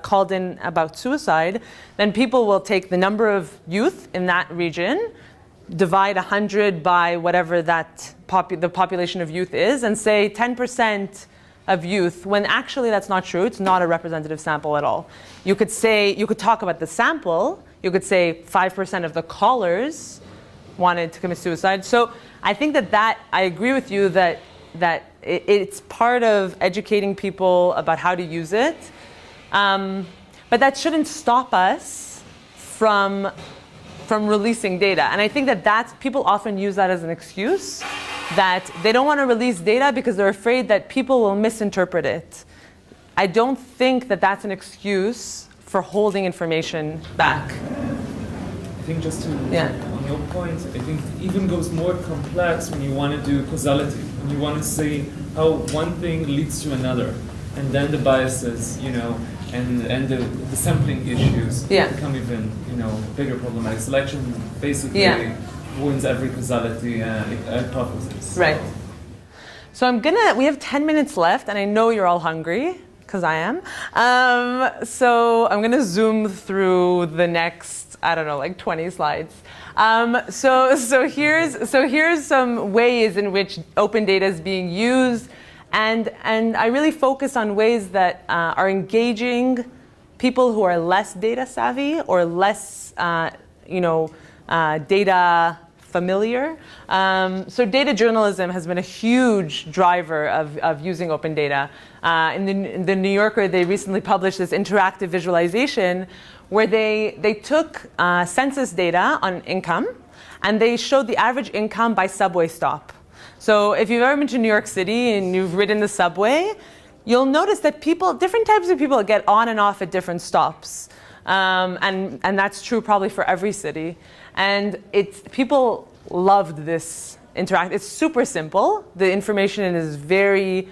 called in about suicide, then people will take the number of youth in that region, divide 100 by whatever that the population of youth is, and say 10% of youth, when actually that's not true. It's not a representative sample at all. You could talk about the sample. You could say 5% of the callers wanted to commit suicide. So I think that I agree with you that it's part of educating people about how to use it. But that shouldn't stop us from releasing data. And I think that people often use that as an excuse, that they don't want to release data because they're afraid that people will misinterpret it. I don't think that that's an excuse for holding information back. I think just to, on your point, I think it even goes more complex when you want to do causality, when you want to say how one thing leads to another, and then the biases, and the sampling issues become even, bigger problematic. Selection basically ruins every causality hypothesis. Right. So we have 10 minutes left, and I know you're all hungry, because I am. So I'm gonna zoom through the next, I don't know, like 20 slides. So here's some ways in which open data is being used, and I really focus on ways that are engaging people who are less data savvy or less, data familiar. So data journalism has been a huge driver of using open data. In the New Yorker, they recently published this interactive visualization where they took census data on income, and they showed the average income by subway stop. So if you've ever been to New York City and you've ridden the subway, you'll notice that different types of people get on and off at different stops. And that's true probably for every city. And people loved this interact. It's super simple. The information is very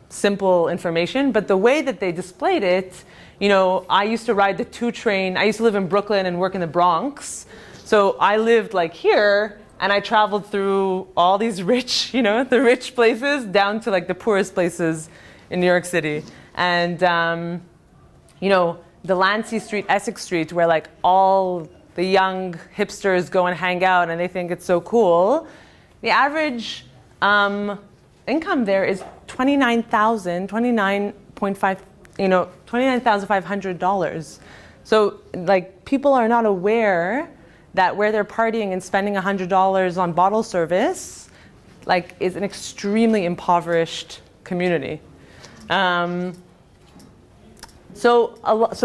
simple information, but the way that they displayed it, I used to ride the 2 train. I used to live in Brooklyn and work in the Bronx. So I lived here, and I traveled through all these rich, the rich places down to the poorest places in New York City. And, the Lancy Street, Essex Street, where all the young hipsters go and hang out and they think it's so cool. The average income there is $29,500. So people are not aware that where they're partying and spending $100 on bottle service is an extremely impoverished community. So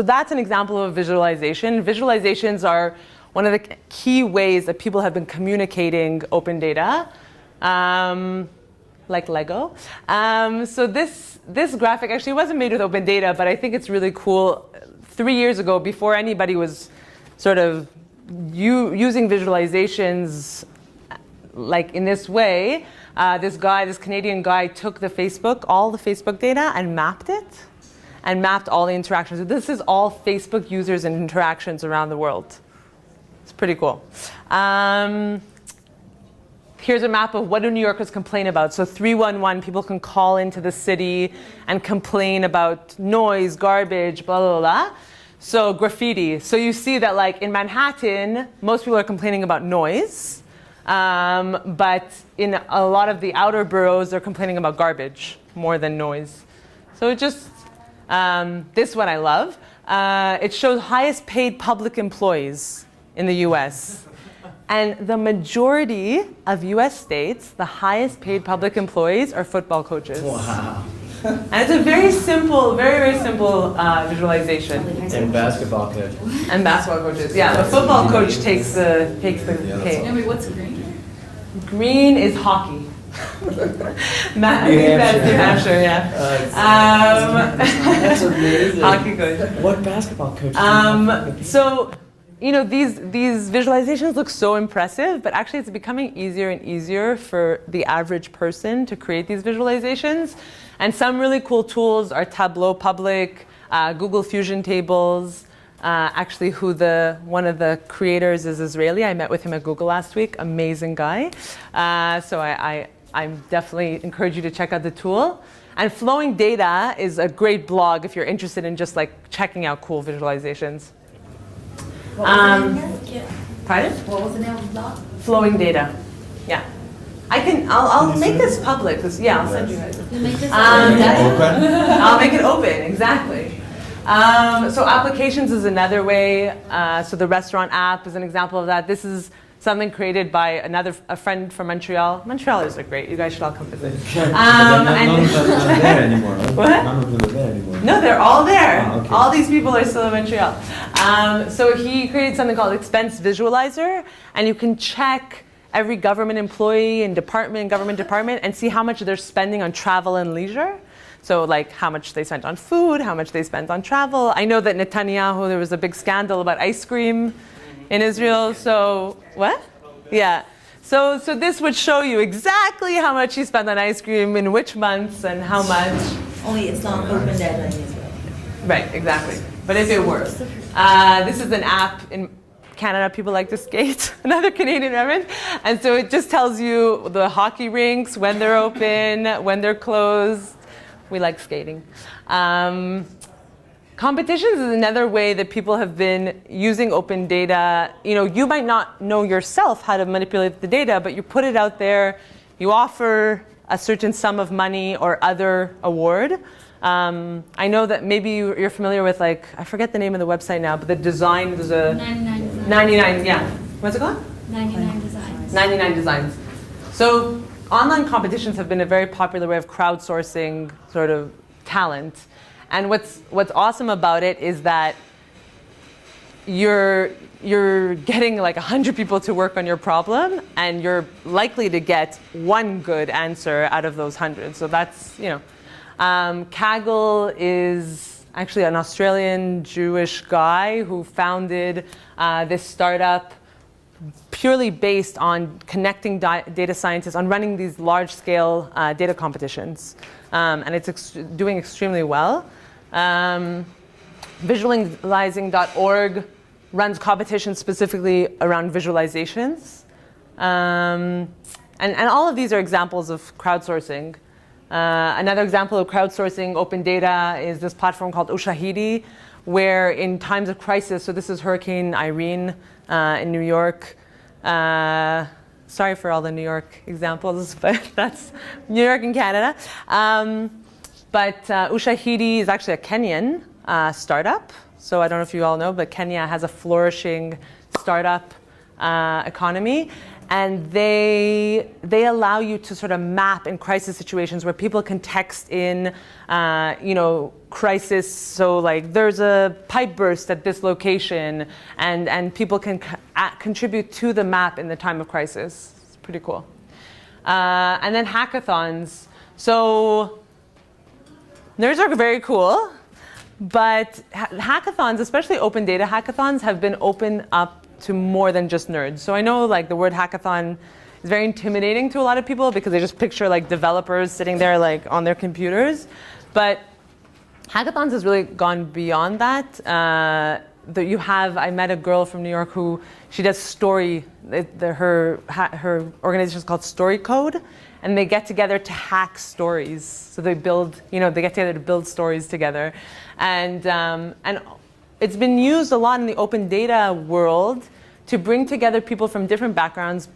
that's an example of visualization. Visualizations are one of the key ways that people have been communicating open data, like Lego. So this graphic actually wasn't made with open data, but I think it's really cool. 3 years ago, before anybody was sort of using visualizations in this way, this Canadian guy took all the Facebook data and mapped it. And mapped all the interactions. This is all Facebook users and interactions around the world. It's pretty cool. Here's a map of what do New Yorkers complain about. So 311, people can call into the city and complain about noise, garbage, blah, blah, blah. So graffiti. So you see that in Manhattan, most people are complaining about noise. But in a lot of the outer boroughs, they're complaining about garbage more than noise. So it just, this one I love. It shows highest paid public employees in the US. And the majority of US states, the highest paid public employees are football coaches. Wow. And it's a very simple, very, very simple visualization. And basketball coaches. And basketball coaches. Yeah, the football coach takes the pay. Naomi, what's green? Green is hockey. Matt, New Hampshire. that's New Hampshire, yeah. That's amazing. Hockey coach. What basketball coach? So, these visualizations look so impressive, but actually it's becoming easier and easier for the average person to create these visualizations. And some really cool tools are Tableau Public, Google Fusion Tables. Actually, one of the creators is Israeli. I met with him at Google last week. Amazing guy. So I definitely encourage you to check out the tool. And Flowing Data is a great blog if you're interested in just checking out cool visualizations. What was the name again? Pardon? What was the name of the blog? Flowing Data. Yeah. I'll make this public. I'll send you guys. You make this open? I'll make it open, exactly. So applications is another way. So the restaurant app is an example of that. This is something created by a friend from Montreal. Montrealers are great. You guys should all come visit. None of them are there anymore, right? What? None of them are there anymore. No, they're all there. Okay. All these people are still in Montreal. So he created something called Expense Visualizer, and you can check every government employee and government department and see how much they're spending on travel and leisure. So like how much they spent on food, how much they spent on travel. I know that Netanyahu, there was a big scandal about ice cream in Israel. So what? Yeah. So this would show you exactly how much he spent on ice cream in which months and how much. Only it's not open data in Israel. Right, exactly. But if it were. This is an app in Canada, people like to skate, another Canadian reference. And so it just tells you the hockey rinks, when they're open, when they're closed. We like skating. Competitions is another way that people have been using open data. You know, you might not know yourself how to manipulate the data, but you put it out there, you offer a certain sum of money or other award. I know that maybe you're familiar with, like, I forget the name of the website now, but the design, there's a 99, yeah. What's it called? 99 Designs. 99 Designs. So online competitions have been a very popular way of crowdsourcing sort of talent. And what's awesome about it is that you're getting like 100 people to work on your problem, and you're likely to get one good answer out of those 100. So that's, you know. Kaggle is actually an Australian Jewish guy who founded this startup purely based on connecting data scientists, on running these large-scale data competitions. And it's doing extremely well. Visualizing.org runs competitions specifically around visualizations. And all of these are examples of crowdsourcing. Another example of crowdsourcing open data is this platform called Ushahidi, where in times of crisis, so this is Hurricane Irene in New York. Sorry for all the New York examples, but that's New York and Canada. But Ushahidi is actually a Kenyan startup. So I don't know if you all know, but Kenya has a flourishing startup economy. And they allow you to sort of map in crisis situations where people can text in, crisis. So like there's a pipe burst at this location, and people can contribute to the map in the time of crisis. It's pretty cool. And then hackathons. So nerds are very cool, but hackathons, especially open data hackathons, have been open up to more than just nerds. So I know like the word hackathon is very intimidating to a lot of people because they just picture like developers sitting there like on their computers. But hackathons has really gone beyond that. I met a girl from New York who, she does story, her organization is called Story Code, and they get together to hack stories. So they build, they get together to build stories together. And it's been used a lot in the open data world to bring together people from different backgrounds,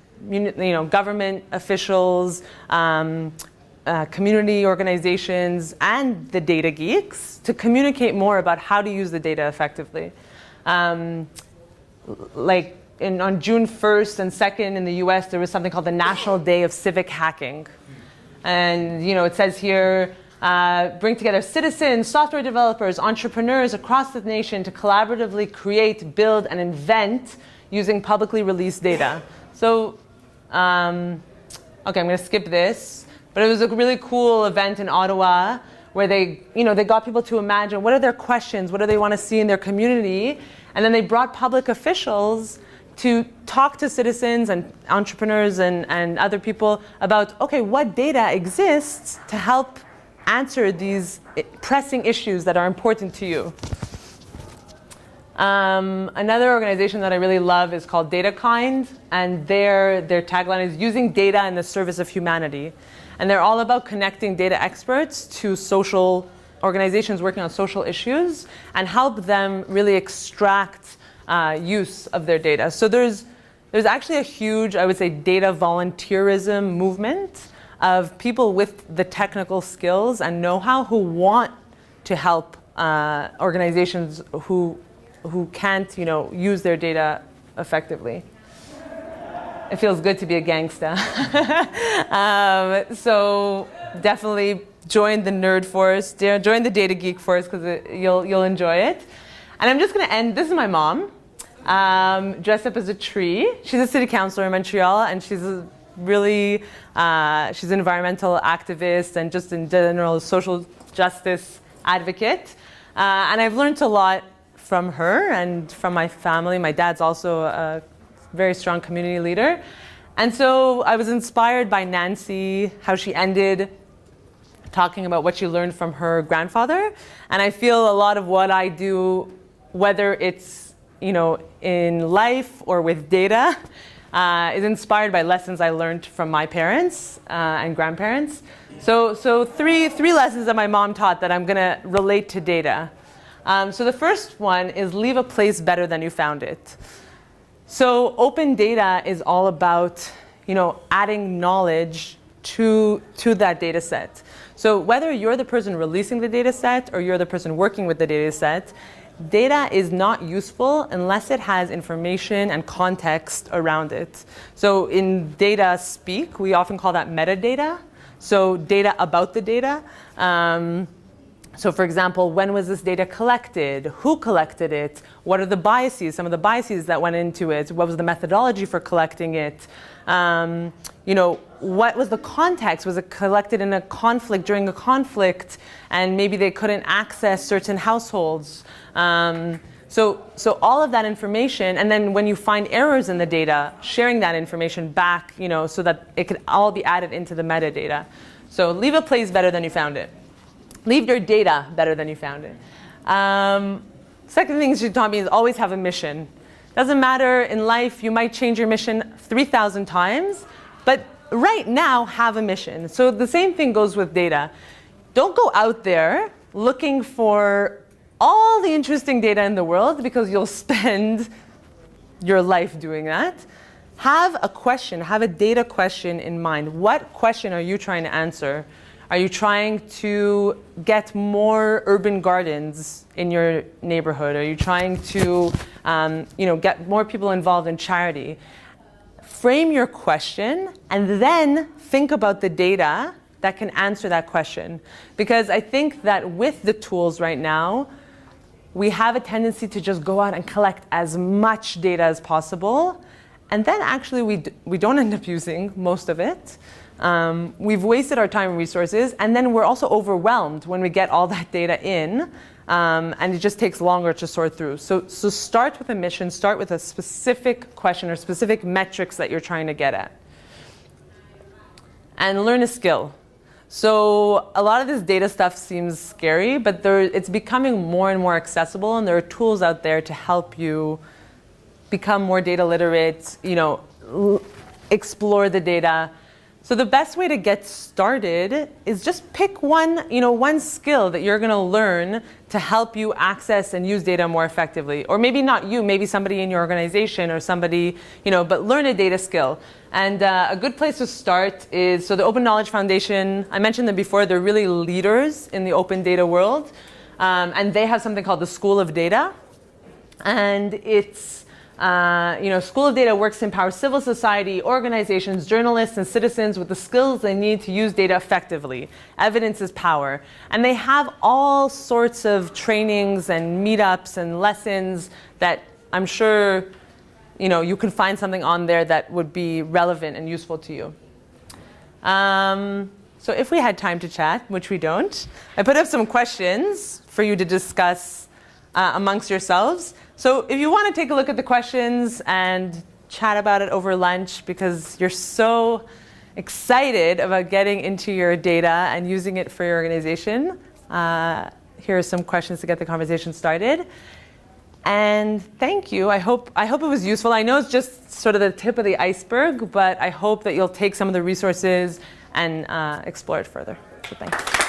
government officials, community organizations, and the data geeks to communicate more about how to use the data effectively. On June 1st and 2nd in the US, there was something called the National Day of Civic Hacking. And it says here, bring together citizens, software developers, entrepreneurs across the nation to collaboratively create, build, and invent using publicly released data. So, okay, I'm going to skip this. But it was a really cool event in Ottawa where they got people to imagine what are their questions, what do they want to see in their community, and then they brought public officials to talk to citizens and entrepreneurs and other people about, okay, what data exists to help answer these pressing issues that are important to you. Another organization that I really love is called DataKind, and their tagline is using data in the service of humanity. And they're all about connecting data experts to social organizations working on social issues and help them really extract use of their data. So there's actually a huge, I would say, data volunteerism movement of people with the technical skills and know-how who want to help organizations who can't, use their data effectively. It feels good to be a gangsta. So definitely join the nerd force, join the data geek force because you'll enjoy it. And I'm just going to end. This is my mom, dressed up as a tree. She's a city councilor in Montreal, and she's she's an environmental activist and just in general social justice advocate. And I've learned a lot from her and from my family. My dad's also a very strong community leader. And so I was inspired by Nancy, how she ended talking about what she learned from her grandfather. And I feel a lot of what I do, whether it's in life or with data, is inspired by lessons I learned from my parents and grandparents. So three lessons that my mom taught that I'm going to relate to data. So the first one is leave a place better than you found it. So open data is all about adding knowledge to that data set. So whether you're the person releasing the data set or you're the person working with the data set, data is not useful unless it has information and context around it. So in data speak, we often call that metadata. So data about the data. So for example, when was this data collected? Who collected it? What are the biases? Some of the biases that went into it. What was the methodology for collecting it? What was the context? Was it collected in a conflict, during a conflict, and maybe they couldn't access certain households? So all of that information, and then when you find errors in the data, sharing that information back, so that it could all be added into the metadata. So leave a place better than you found it. Leave your data better than you found it. Second thing she taught me is always have a mission. Doesn't matter in life, you might change your mission 3,000 times, but right now have a mission. So the same thing goes with data. Don't go out there looking for all the interesting data in the world because you'll spend your life doing that. Have a question, have a data question in mind. What question are you trying to answer? Are you trying to get more urban gardens in your neighborhood? Are you trying to get more people involved in charity? Frame your question and then think about the data that can answer that question. Because I think that with the tools right now, we have a tendency to just go out and collect as much data as possible. And then actually we don't end up using most of it. We've wasted our time and resources, and then we're also overwhelmed when we get all that data in, and it just takes longer to sort through. So start with a mission, start with a specific question or specific metrics that you're trying to get at. And learn a skill. So a lot of this data stuff seems scary, but it's becoming more and more accessible, and there are tools out there to help you become more data literate, explore the data. So the best way to get started is just pick one skill that you're going to learn to help you access and use data more effectively. Or maybe not you, maybe somebody in your organization or somebody, but learn a data skill. And a good place to start is, so the Open Knowledge Foundation, I mentioned them before, they're really leaders in the open data world. And they have something called the School of Data. And it's School of Data works to empower civil society, organizations, journalists, and citizens with the skills they need to use data effectively. Evidence is power. And they have all sorts of trainings and meetups and lessons that I'm sure you can find something on there that would be relevant and useful to you. So if we had time to chat, which we don't, I put up some questions for you to discuss amongst yourselves. So if you want to take a look at the questions and chat about it over lunch because you're so excited about getting into your data and using it for your organization, here are some questions to get the conversation started. And thank you. I hope it was useful. I know it's just sort of the tip of the iceberg, but I hope that you'll take some of the resources and explore it further. So thanks.